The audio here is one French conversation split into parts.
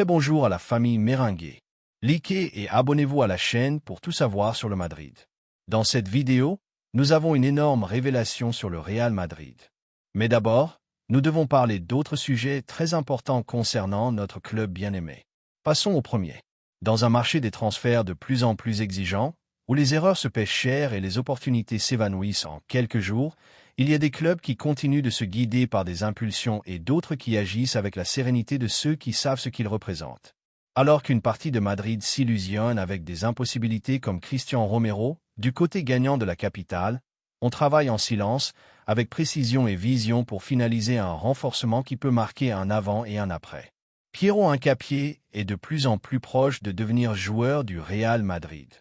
très bonjour à la famille Merengue. Likez et abonnez-vous à la chaîne pour tout savoir sur le Madrid. Dans cette vidéo, nous avons une énorme révélation sur le Real Madrid. Mais d'abord, nous devons parler d'autres sujets très importants concernant notre club bien-aimé. Passons au premier. Dans un marché des transferts de plus en plus exigeant, où les erreurs se paient cher et les opportunités s'évanouissent en quelques jours, il y a des clubs qui continuent de se guider par des impulsions et d'autres qui agissent avec la sérénité de ceux qui savent ce qu'ils représentent. Alors qu'une partie de Madrid s'illusionne avec des impossibilités comme Cristian Romero, du côté gagnant de la capitale, on travaille en silence, avec précision et vision pour finaliser un renforcement qui peut marquer un avant et un après. Piero Hincapié est de plus en plus proche de devenir joueur du Real Madrid.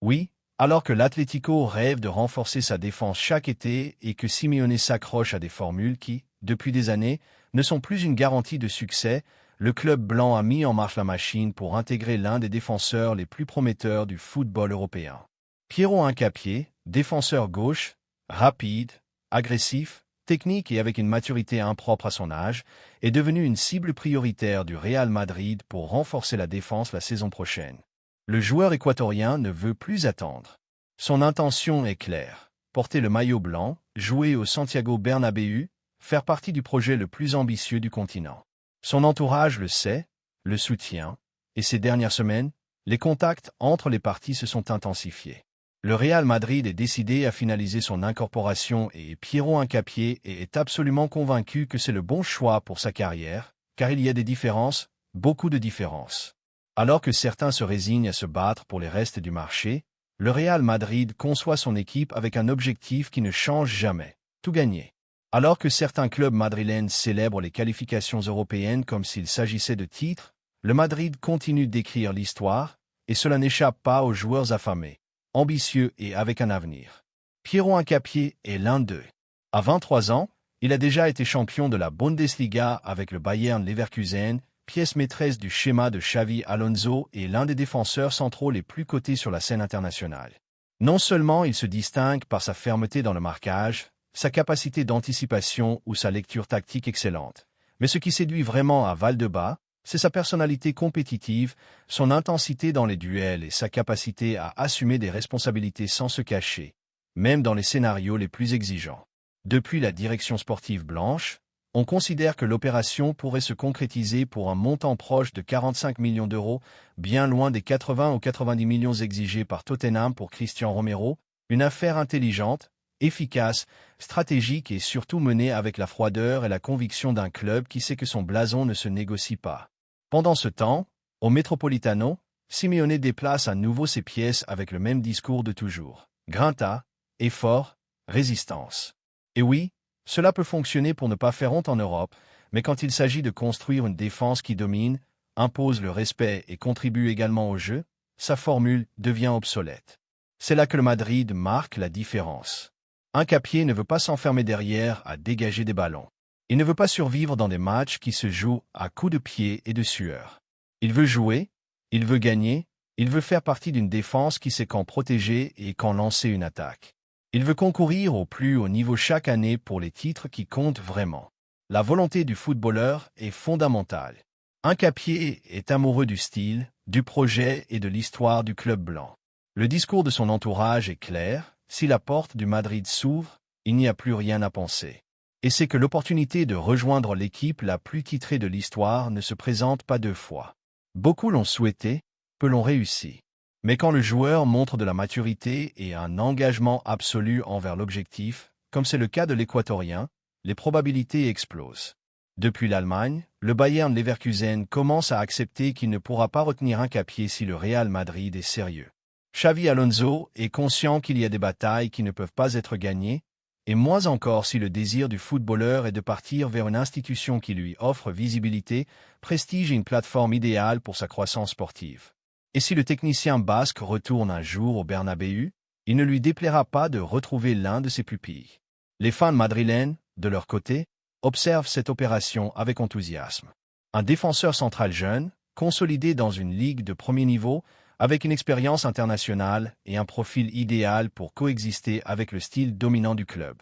Oui, alors que l'Atlético rêve de renforcer sa défense chaque été et que Simeone s'accroche à des formules qui, depuis des années, ne sont plus une garantie de succès, le club blanc a mis en marche la machine pour intégrer l'un des défenseurs les plus prometteurs du football européen. Piero Hincapié, défenseur gauche, rapide, agressif, technique et avec une maturité impropre à son âge, est devenu une cible prioritaire du Real Madrid pour renforcer la défense la saison prochaine. Le joueur équatorien ne veut plus attendre. Son intention est claire, porter le maillot blanc, jouer au Santiago Bernabéu, faire partie du projet le plus ambitieux du continent. Son entourage le sait, le soutient, et ces dernières semaines, les contacts entre les parties se sont intensifiés. Le Real Madrid est décidé à finaliser son incorporation et Piero Hincapié est absolument convaincu que c'est le bon choix pour sa carrière, car il y a des différences, beaucoup de différences. Alors que certains se résignent à se battre pour les restes du marché, le Real Madrid conçoit son équipe avec un objectif qui ne change jamais, tout gagner. Alors que certains clubs madrilènes célèbrent les qualifications européennes comme s'il s'agissait de titres, le Madrid continue d'écrire l'histoire, et cela n'échappe pas aux joueurs affamés, ambitieux et avec un avenir. Piero Hincapié est l'un d'eux. À 23 ans, il a déjà été champion de la Bundesliga avec le Bayern Leverkusen, pièce maîtresse du schéma de Xavi Alonso et l'un des défenseurs centraux les plus cotés sur la scène internationale. Non seulement il se distingue par sa fermeté dans le marquage, sa capacité d'anticipation ou sa lecture tactique excellente, mais ce qui séduit vraiment à Valdebebas, c'est sa personnalité compétitive, son intensité dans les duels et sa capacité à assumer des responsabilités sans se cacher, même dans les scénarios les plus exigeants. Depuis la direction sportive blanche, on considère que l'opération pourrait se concrétiser pour un montant proche de 45 millions d'euros, bien loin des 80 ou 90 millions exigés par Tottenham pour Cristian Romero, une affaire intelligente, efficace, stratégique et surtout menée avec la froideur et la conviction d'un club qui sait que son blason ne se négocie pas. Pendant ce temps, au Metropolitano, Simeone déplace à nouveau ses pièces avec le même discours de toujours. Grinta, effort, résistance. Et oui, cela peut fonctionner pour ne pas faire honte en Europe, mais quand il s'agit de construire une défense qui domine, impose le respect et contribue également au jeu, sa formule devient obsolète. C'est là que le Madrid marque la différence. Hincapié ne veut pas s'enfermer derrière à dégager des ballons. Il ne veut pas survivre dans des matchs qui se jouent à coups de pied et de sueur. Il veut jouer, il veut gagner, il veut faire partie d'une défense qui sait quand protéger et quand lancer une attaque. Il veut concourir au plus haut niveau chaque année pour les titres qui comptent vraiment. La volonté du footballeur est fondamentale. Hincapié est amoureux du style, du projet et de l'histoire du club blanc. Le discours de son entourage est clair, si la porte du Madrid s'ouvre, il n'y a plus rien à penser. Et c'est que l'opportunité de rejoindre l'équipe la plus titrée de l'histoire ne se présente pas deux fois. Beaucoup l'ont souhaité, peu l'ont réussi. Mais quand le joueur montre de la maturité et un engagement absolu envers l'objectif, comme c'est le cas de l'Équatorien, les probabilités explosent. Depuis l'Allemagne, le Bayern Leverkusen commence à accepter qu'il ne pourra pas retenir Hincapié si le Real Madrid est sérieux. Xavi Alonso est conscient qu'il y a des batailles qui ne peuvent pas être gagnées, et moins encore si le désir du footballeur est de partir vers une institution qui lui offre visibilité, prestige et une plateforme idéale pour sa croissance sportive. Et si le technicien basque retourne un jour au Bernabéu, il ne lui déplaira pas de retrouver l'un de ses pupilles. Les fans madrilènes, de leur côté, observent cette opération avec enthousiasme. Un défenseur central jeune, consolidé dans une ligue de premier niveau, avec une expérience internationale et un profil idéal pour coexister avec le style dominant du club.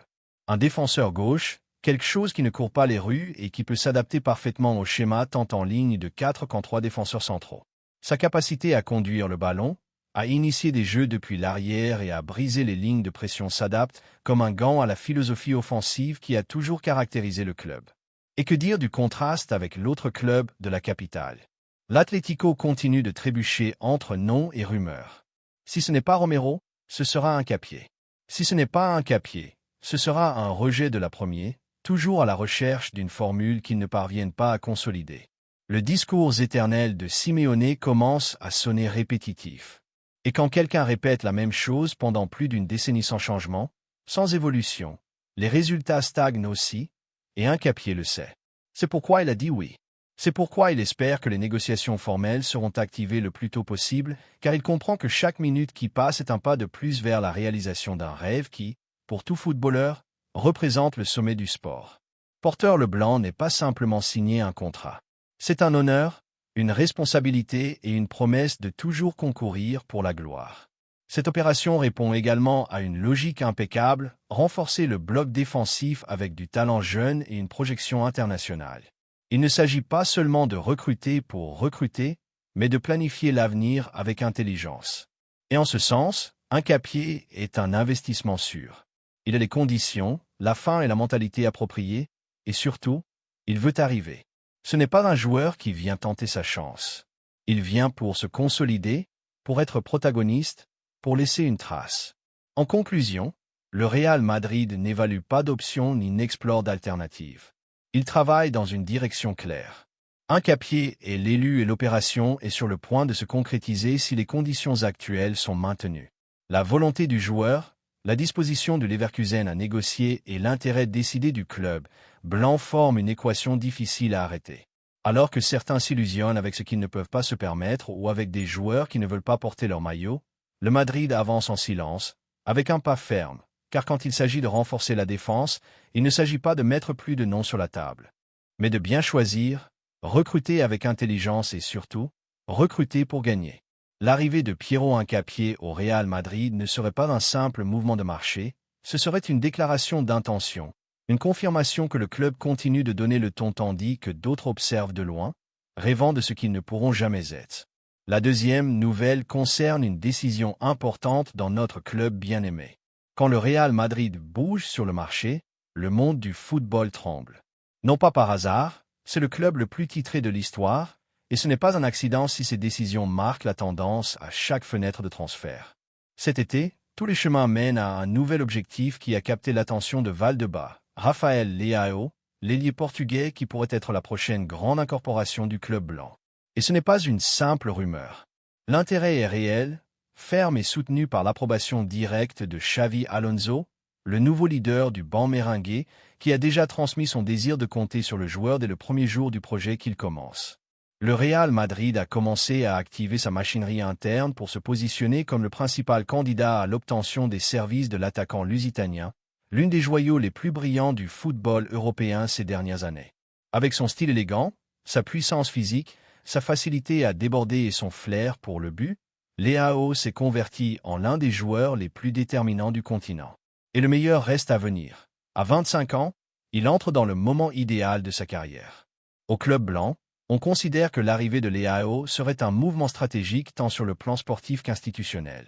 Un défenseur gauche, Quelque chose qui ne court pas les rues et qui peut s'adapter parfaitement au schéma tant en ligne de 4 qu'en 3 défenseurs centraux. Sa capacité à conduire le ballon, à initier des jeux depuis l'arrière et à briser les lignes de pression s'adapte comme un gant à la philosophie offensive qui a toujours caractérisé le club. Et que dire du contraste avec l'autre club de la capitale? L'Atlético continue de trébucher entre noms et rumeurs. Si ce n'est pas Romero, ce sera un Capié. Si ce n'est pas un Capié, ce sera un rejet de la première, toujours à la recherche d'une formule qu'ils ne parviennent pas à consolider. Le discours éternel de Simeone commence à sonner répétitif. Et quand quelqu'un répète la même chose pendant plus d'une décennie sans changement, sans évolution, les résultats stagnent aussi, et un Capié le sait. C'est pourquoi il a dit oui. C'est pourquoi il espère que les négociations formelles seront activées le plus tôt possible, car il comprend que chaque minute qui passe est un pas de plus vers la réalisation d'un rêve qui, pour tout footballeur, représente le sommet du sport. Porteur Leblanc n'est pas simplement signer un contrat. C'est un honneur, une responsabilité et une promesse de toujours concourir pour la gloire. Cette opération répond également à une logique impeccable, renforcer le bloc défensif avec du talent jeune et une projection internationale. Il ne s'agit pas seulement de recruter pour recruter, mais de planifier l'avenir avec intelligence. Et en ce sens, un Capié est un investissement sûr. Il a les conditions, la fin et la mentalité appropriées, et surtout, il veut arriver. Ce n'est pas un joueur qui vient tenter sa chance. Il vient pour se consolider, pour être protagoniste, pour laisser une trace. En conclusion, le Real Madrid n'évalue pas d'options ni n'explore d'alternatives. Il travaille dans une direction claire. Un Capié est l'élu et l'opération est sur le point de se concrétiser si les conditions actuelles sont maintenues. La volonté du joueur, la disposition de Leverkusen à négocier et l'intérêt décidé du club blanc forment une équation difficile à arrêter. Alors que certains s'illusionnent avec ce qu'ils ne peuvent pas se permettre ou avec des joueurs qui ne veulent pas porter leur maillot, le Madrid avance en silence, avec un pas ferme, car quand il s'agit de renforcer la défense, il ne s'agit pas de mettre plus de noms sur la table, mais de bien choisir, recruter avec intelligence et surtout, recruter pour gagner. L'arrivée de Piero Hincapié au Real Madrid ne serait pas un simple mouvement de marché, ce serait une déclaration d'intention, une confirmation que le club continue de donner le ton tandis que d'autres observent de loin, rêvant de ce qu'ils ne pourront jamais être. La deuxième nouvelle concerne une décision importante dans notre club bien-aimé. Quand le Real Madrid bouge sur le marché, le monde du football tremble. Non pas par hasard, c'est le club le plus titré de l'histoire, et ce n'est pas un accident si ces décisions marquent la tendance à chaque fenêtre de transfert. Cet été, tous les chemins mènent à un nouvel objectif qui a capté l'attention de Valdebebas, Rafael Leao, l'ailier portugais qui pourrait être la prochaine grande incorporation du club blanc. Et ce n'est pas une simple rumeur. L'intérêt est réel, ferme et soutenu par l'approbation directe de Xavi Alonso, le nouveau leader du banc merengue, qui a déjà transmis son désir de compter sur le joueur dès le premier jour du projet qu'il commence. Le Real Madrid a commencé à activer sa machinerie interne pour se positionner comme le principal candidat à l'obtention des services de l'attaquant lusitanien, l'une des joyaux les plus brillants du football européen ces dernières années. Avec son style élégant, sa puissance physique, sa facilité à déborder et son flair pour le but, Leao s'est converti en l'un des joueurs les plus déterminants du continent. Et le meilleur reste à venir. À 25 ans, il entre dans le moment idéal de sa carrière. Au club blanc, on considère que l'arrivée de Leao serait un mouvement stratégique tant sur le plan sportif qu'institutionnel.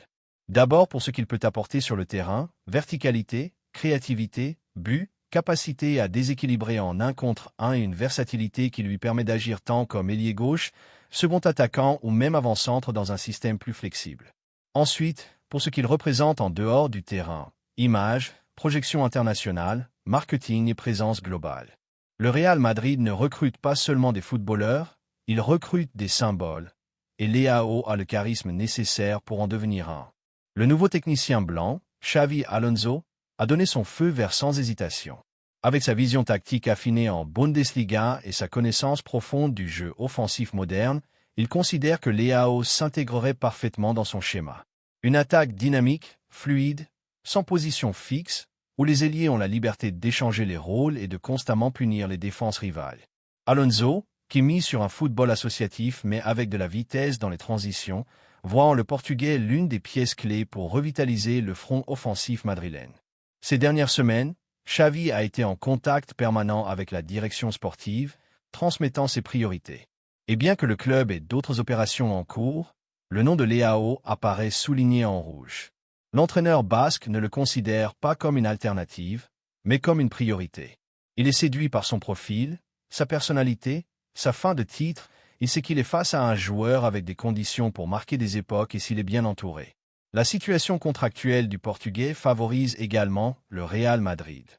D'abord pour ce qu'il peut apporter sur le terrain, verticalité, créativité, but, capacité à déséquilibrer en 1 contre 1 et une versatilité qui lui permet d'agir tant comme ailier gauche, second attaquant ou même avant-centre dans un système plus flexible. Ensuite, pour ce qu'il représente en dehors du terrain, image, projection internationale, marketing et présence globale. Le Real Madrid ne recrute pas seulement des footballeurs, il recrute des symboles, et Leao a le charisme nécessaire pour en devenir un. Le nouveau technicien blanc, Xavi Alonso, a donné son feu vert sans hésitation. Avec sa vision tactique affinée en Bundesliga et sa connaissance profonde du jeu offensif moderne, il considère que Leao s'intégrerait parfaitement dans son schéma. Une attaque dynamique, fluide, sans position fixe, où les ailiers ont la liberté d'échanger les rôles et de constamment punir les défenses rivales. Alonso, qui mise sur un football associatif mais avec de la vitesse dans les transitions, voit en le Portugais l'une des pièces clés pour revitaliser le front offensif madrilène. Ces dernières semaines, Xavi a été en contact permanent avec la direction sportive, transmettant ses priorités. Et bien que le club ait d'autres opérations en cours, le nom de Leao apparaît souligné en rouge. L'entraîneur basque ne le considère pas comme une alternative, mais comme une priorité. Il est séduit par son profil, sa personnalité, sa fin de titre. Il sait qu'il est face à un joueur avec des conditions pour marquer des époques et s'il est bien entouré. La situation contractuelle du Portugais favorise également le Real Madrid.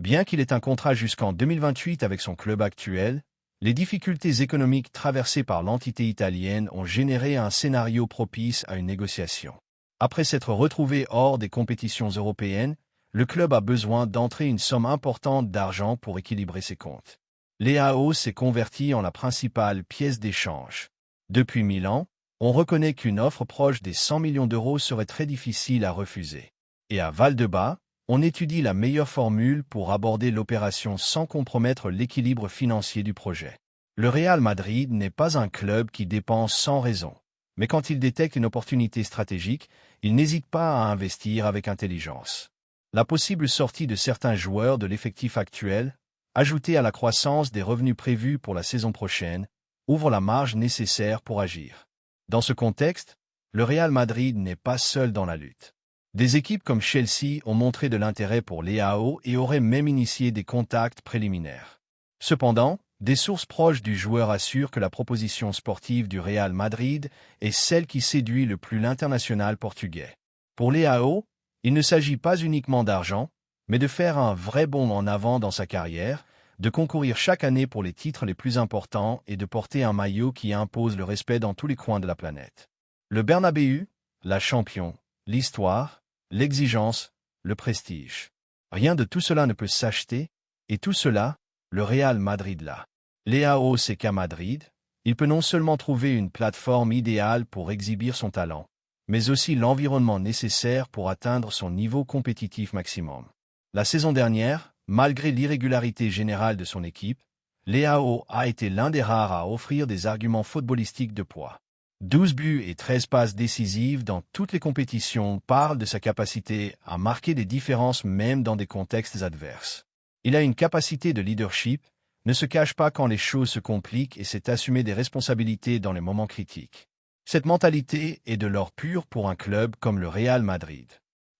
Bien qu'il ait un contrat jusqu'en 2028 avec son club actuel, les difficultés économiques traversées par l'entité italienne ont généré un scénario propice à une négociation. Après s'être retrouvé hors des compétitions européennes, le club a besoin d'entrer une somme importante d'argent pour équilibrer ses comptes. Leao s'est converti en la principale pièce d'échange. Depuis Milan, on reconnaît qu'une offre proche des 100 millions d'euros serait très difficile à refuser. Et à Valdebebas, on étudie la meilleure formule pour aborder l'opération sans compromettre l'équilibre financier du projet. Le Real Madrid n'est pas un club qui dépense sans raison. Mais quand il détecte une opportunité stratégique, il n'hésite pas à investir avec intelligence. La possible sortie de certains joueurs de l'effectif actuel, ajoutée à la croissance des revenus prévus pour la saison prochaine, ouvre la marge nécessaire pour agir. Dans ce contexte, le Real Madrid n'est pas seul dans la lutte. Des équipes comme Chelsea ont montré de l'intérêt pour Leao et auraient même initié des contacts préliminaires. Cependant, des sources proches du joueur assurent que la proposition sportive du Real Madrid est celle qui séduit le plus l'international portugais. Pour Leao, il ne s'agit pas uniquement d'argent, mais de faire un vrai bond en avant dans sa carrière, de concourir chaque année pour les titres les plus importants et de porter un maillot qui impose le respect dans tous les coins de la planète. Le Bernabéu, la champion, l'histoire, l'exigence, le prestige. Rien de tout cela ne peut s'acheter, et tout cela, le Real Madrid l'a. Leao sait qu'à Madrid, il peut non seulement trouver une plateforme idéale pour exhibir son talent, mais aussi l'environnement nécessaire pour atteindre son niveau compétitif maximum. La saison dernière, malgré l'irrégularité générale de son équipe, Leao a été l'un des rares à offrir des arguments footballistiques de poids. 12 buts et 13 passes décisives dans toutes les compétitions parlent de sa capacité à marquer des différences même dans des contextes adverses. Il a une capacité de leadership, ne se cache pas quand les choses se compliquent et sait assumer des responsabilités dans les moments critiques. Cette mentalité est de l'or pur pour un club comme le Real Madrid.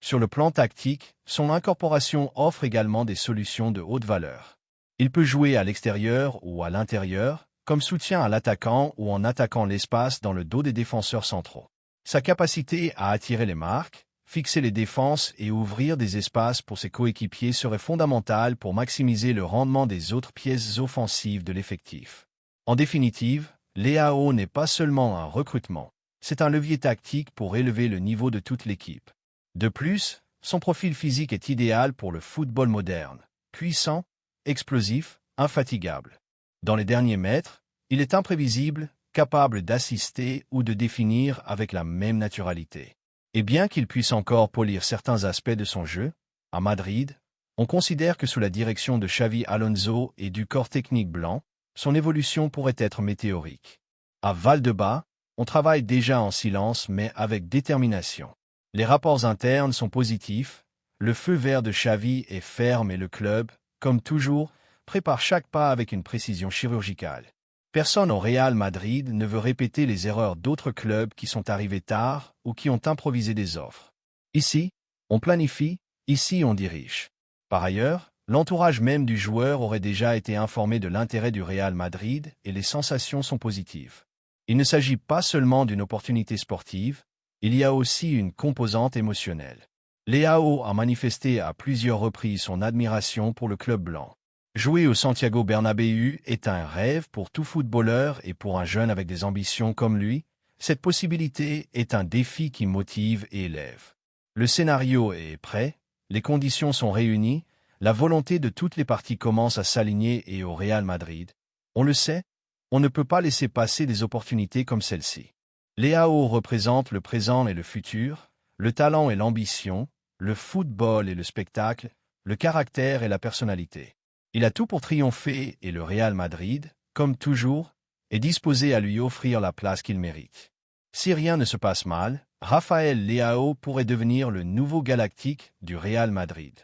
Sur le plan tactique, son incorporation offre également des solutions de haute valeur. Il peut jouer à l'extérieur ou à l'intérieur, comme soutien à l'attaquant ou en attaquant l'espace dans le dos des défenseurs centraux. Sa capacité à attirer les marques, fixer les défenses et ouvrir des espaces pour ses coéquipiers serait fondamentale pour maximiser le rendement des autres pièces offensives de l'effectif. En définitive, Leao n'est pas seulement un recrutement, c'est un levier tactique pour élever le niveau de toute l'équipe. De plus, son profil physique est idéal pour le football moderne, puissant, explosif, infatigable. Dans les derniers mètres, il est imprévisible, capable d'assister ou de définir avec la même naturalité. Et bien qu'il puisse encore polir certains aspects de son jeu, à Madrid, on considère que sous la direction de Xavi Alonso et du corps technique blanc, son évolution pourrait être météorique. À Valdebebas, on travaille déjà en silence mais avec détermination. Les rapports internes sont positifs, le feu vert de Xavi est ferme et le club, comme toujours, prépare chaque pas avec une précision chirurgicale. Personne au Real Madrid ne veut répéter les erreurs d'autres clubs qui sont arrivés tard ou qui ont improvisé des offres. Ici, on planifie, ici on dirige. Par ailleurs, l'entourage même du joueur aurait déjà été informé de l'intérêt du Real Madrid et les sensations sont positives. Il ne s'agit pas seulement d'une opportunité sportive, il y a aussi une composante émotionnelle. Leao a manifesté à plusieurs reprises son admiration pour le club blanc. Jouer au Santiago Bernabéu est un rêve pour tout footballeur et pour un jeune avec des ambitions comme lui, cette possibilité est un défi qui motive et élève. Le scénario est prêt, les conditions sont réunies, la volonté de toutes les parties commence à s'aligner et au Real Madrid. On le sait, on ne peut pas laisser passer des opportunités comme celle-ci. Leao représente le présent et le futur, le talent et l'ambition, le football et le spectacle, le caractère et la personnalité. Il a tout pour triompher et le Real Madrid, comme toujours, est disposé à lui offrir la place qu'il mérite. Si rien ne se passe mal, Rafael Leao pourrait devenir le nouveau galactique du Real Madrid.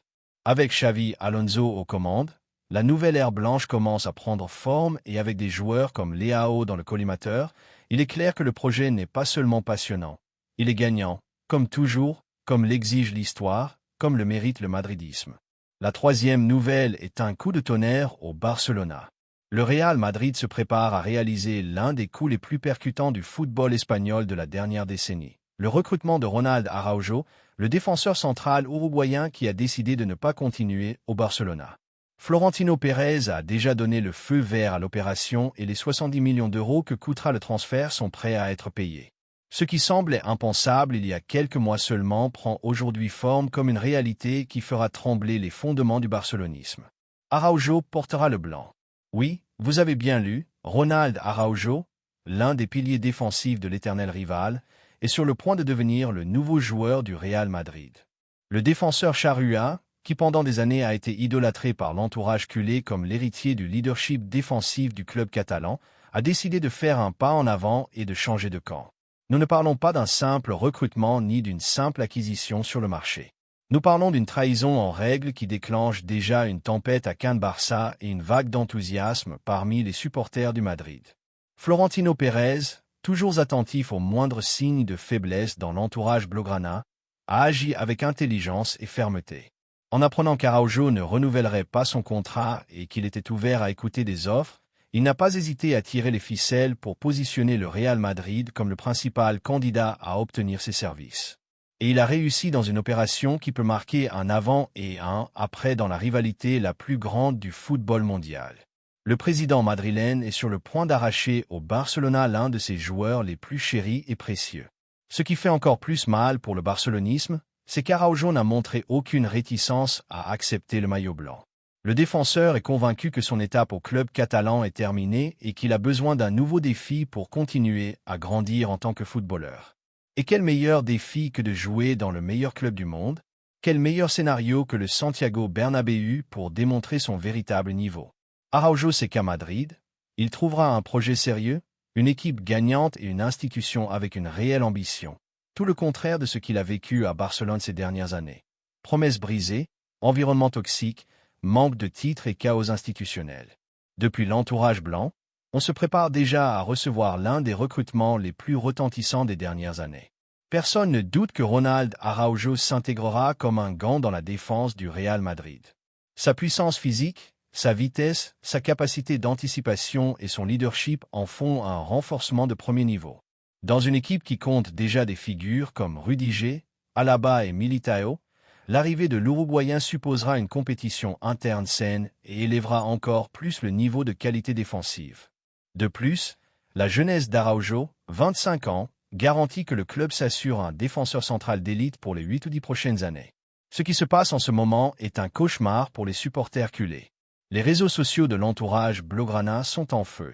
Avec Xavi Alonso aux commandes, la nouvelle ère blanche commence à prendre forme et avec des joueurs comme Leao dans le collimateur, il est clair que le projet n'est pas seulement passionnant. Il est gagnant, comme toujours, comme l'exige l'histoire, comme le mérite le madridisme. La troisième nouvelle est un coup de tonnerre au Barcelona. Le Real Madrid se prépare à réaliser l'un des coups les plus percutants du football espagnol de la dernière décennie. Le recrutement de Ronald Araujo, le défenseur central uruguayen qui a décidé de ne pas continuer au Barcelona. Florentino Pérez a déjà donné le feu vert à l'opération et les 70 millions d'euros que coûtera le transfert sont prêts à être payés. Ce qui semblait impensable il y a quelques mois seulement prend aujourd'hui forme comme une réalité qui fera trembler les fondements du barcelonisme. Araujo portera le blanc. Oui, vous avez bien lu, Ronald Araujo, l'un des piliers défensifs de l'éternel rival, est sur le point de devenir le nouveau joueur du Real Madrid. Le défenseur charrua, qui pendant des années a été idolâtré par l'entourage culé comme l'héritier du leadership défensif du club catalan, a décidé de faire un pas en avant et de changer de camp. Nous ne parlons pas d'un simple recrutement ni d'une simple acquisition sur le marché. Nous parlons d'une trahison en règle qui déclenche déjà une tempête à Can Barça et une vague d'enthousiasme parmi les supporters du Madrid. Florentino Pérez, toujours attentif aux moindres signes de faiblesse dans l'entourage blaugrana, a agi avec intelligence et fermeté. En apprenant qu'Araujo ne renouvellerait pas son contrat et qu'il était ouvert à écouter des offres, il n'a pas hésité à tirer les ficelles pour positionner le Real Madrid comme le principal candidat à obtenir ses services. Et il a réussi dans une opération qui peut marquer un avant et un après dans la rivalité la plus grande du football mondial. Le président madrilène est sur le point d'arracher au Barcelona l'un de ses joueurs les plus chéris et précieux. Ce qui fait encore plus mal pour le barcelonisme, c'est qu'Araujo n'a montré aucune réticence à accepter le maillot blanc. Le défenseur est convaincu que son étape au club catalan est terminée et qu'il a besoin d'un nouveau défi pour continuer à grandir en tant que footballeur. Et quel meilleur défi que de jouer dans le meilleur club du monde? Quel meilleur scénario que le Santiago Bernabéu pour démontrer son véritable niveau? Araujo sait qu'à Madrid, il trouvera un projet sérieux, une équipe gagnante et une institution avec une réelle ambition. Tout le contraire de ce qu'il a vécu à Barcelone ces dernières années. Promesses brisées, environnement toxique, manque de titres et chaos institutionnel. Depuis l'entourage blanc, on se prépare déjà à recevoir l'un des recrutements les plus retentissants des dernières années. Personne ne doute que Ronald Araujo s'intégrera comme un gant dans la défense du Real Madrid. Sa puissance physique, sa vitesse, sa capacité d'anticipation et son leadership en font un renforcement de premier niveau. Dans une équipe qui compte déjà des figures comme Rudiger, Alaba et Militao, l'arrivée de l'Uruguayen supposera une compétition interne saine et élèvera encore plus le niveau de qualité défensive. De plus, la jeunesse d'Araujo, 25 ans, garantit que le club s'assure un défenseur central d'élite pour les 8 ou 10 prochaines années. Ce qui se passe en ce moment est un cauchemar pour les supporters culés. Les réseaux sociaux de l'entourage blaugrana sont en feu.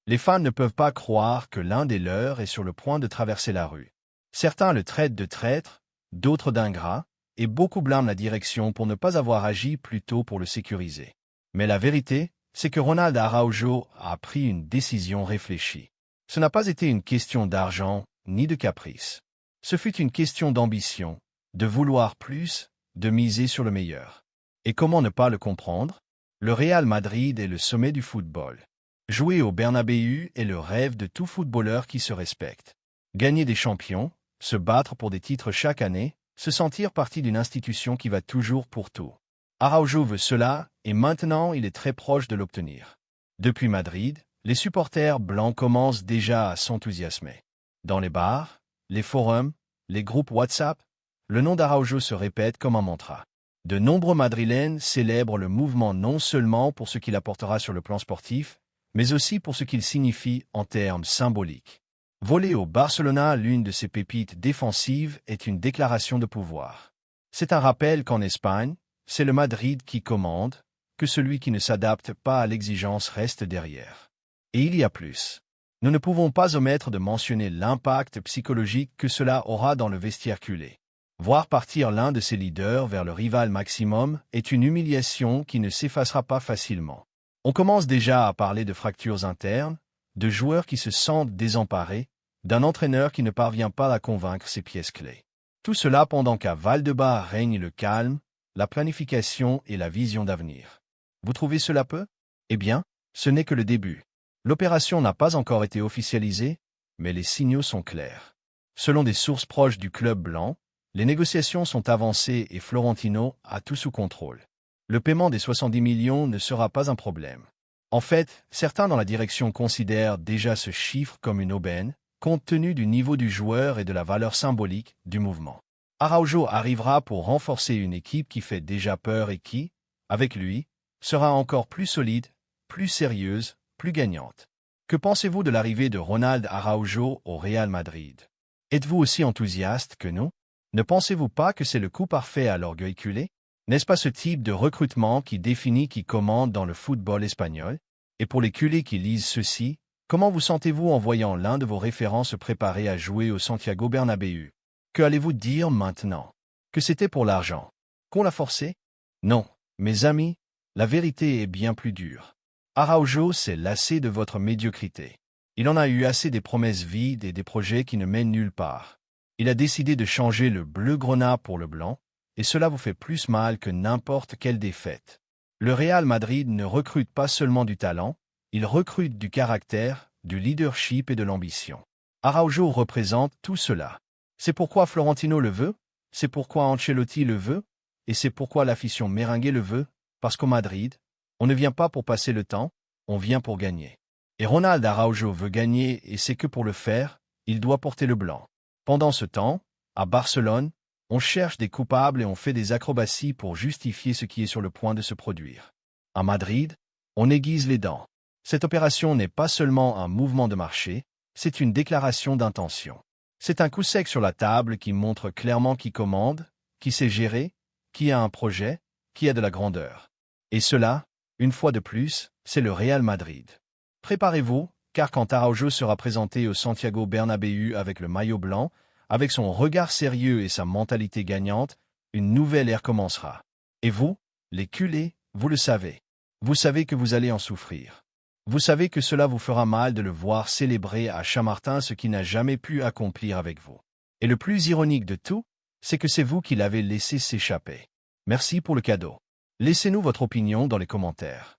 Les fans ne peuvent pas croire que l'un des leurs est sur le point de traverser la rue. Certains le traitent de traître, d'autres d'ingrat, et beaucoup blâment la direction pour ne pas avoir agi plus tôt pour le sécuriser. Mais la vérité, c'est que Ronald Araujo a pris une décision réfléchie. Ce n'a pas été une question d'argent, ni de caprice. Ce fut une question d'ambition, de vouloir plus, de miser sur le meilleur. Et comment ne pas le comprendre? Le Real Madrid est le sommet du football. Jouer au Bernabéu est le rêve de tout footballeur qui se respecte. Gagner des champions, se battre pour des titres chaque année, se sentir partie d'une institution qui va toujours pour tout. Araujo veut cela, et maintenant il est très proche de l'obtenir. Depuis Madrid, les supporters blancs commencent déjà à s'enthousiasmer. Dans les bars, les forums, les groupes WhatsApp, le nom d'Araujo se répète comme un mantra. De nombreux Madrilènes célèbrent le mouvement non seulement pour ce qu'il apportera sur le plan sportif, mais aussi pour ce qu'il signifie en termes symboliques. Voler au Barcelona l'une de ses pépites défensives est une déclaration de pouvoir. C'est un rappel qu'en Espagne, c'est le Madrid qui commande, que celui qui ne s'adapte pas à l'exigence reste derrière. Et il y a plus. Nous ne pouvons pas omettre de mentionner l'impact psychologique que cela aura dans le vestiaire culé. Voir partir l'un de ses leaders vers le rival maximum est une humiliation qui ne s'effacera pas facilement. On commence déjà à parler de fractures internes, de joueurs qui se sentent désemparés, d'un entraîneur qui ne parvient pas à convaincre ses pièces clés. Tout cela pendant qu'à Valdebebas règne le calme, la planification et la vision d'avenir. Vous trouvez cela peu? Eh bien, ce n'est que le début. L'opération n'a pas encore été officialisée, mais les signaux sont clairs. Selon des sources proches du club blanc, les négociations sont avancées et Florentino a tout sous contrôle. Le paiement des 70 millions ne sera pas un problème. En fait, certains dans la direction considèrent déjà ce chiffre comme une aubaine, compte tenu du niveau du joueur et de la valeur symbolique du mouvement. Araujo arrivera pour renforcer une équipe qui fait déjà peur et qui, avec lui, sera encore plus solide, plus sérieuse, plus gagnante. Que pensez-vous de l'arrivée de Ronald Araujo au Real Madrid? Êtes-vous aussi enthousiaste que nous? Ne pensez-vous pas que c'est le coup parfait à l'orgueil culé? N'est-ce pas ce type de recrutement qui définit qui commande dans le football espagnol? Et pour les culés qui lisent ceci, comment vous sentez-vous en voyant l'un de vos référents se préparer à jouer au Santiago Bernabéu? Que allez-vous dire maintenant? Que c'était pour l'argent? Qu'on l'a forcé? Non, mes amis, la vérité est bien plus dure. Araujo s'est lassé de votre médiocrité. Il en a eu assez des promesses vides et des projets qui ne mènent nulle part. Il a décidé de changer le bleu-grenat pour le blanc, et cela vous fait plus mal que n'importe quelle défaite. Le Real Madrid ne recrute pas seulement du talent, il recrute du caractère, du leadership et de l'ambition. Araujo représente tout cela. C'est pourquoi Florentino le veut, c'est pourquoi Ancelotti le veut, et c'est pourquoi l'afición merengue le veut, parce qu'au Madrid, on ne vient pas pour passer le temps, on vient pour gagner. Et Ronald Araujo veut gagner et c'est que pour le faire, il doit porter le blanc. Pendant ce temps, à Barcelone, on cherche des coupables et on fait des acrobaties pour justifier ce qui est sur le point de se produire. À Madrid, on aiguise les dents. Cette opération n'est pas seulement un mouvement de marché, c'est une déclaration d'intention. C'est un coup sec sur la table qui montre clairement qui commande, qui sait gérer, qui a un projet, qui a de la grandeur. Et cela, une fois de plus, c'est le Real Madrid. Préparez-vous, car quand Araujo sera présenté au Santiago Bernabéu avec le maillot blanc, avec son regard sérieux et sa mentalité gagnante, une nouvelle ère commencera. Et vous, les culés, vous le savez. Vous savez que vous allez en souffrir. Vous savez que cela vous fera mal de le voir célébrer à Chamartin ce qu'il n'a jamais pu accomplir avec vous. Et le plus ironique de tout, c'est que c'est vous qui l'avez laissé s'échapper. Merci pour le cadeau. Laissez-nous votre opinion dans les commentaires.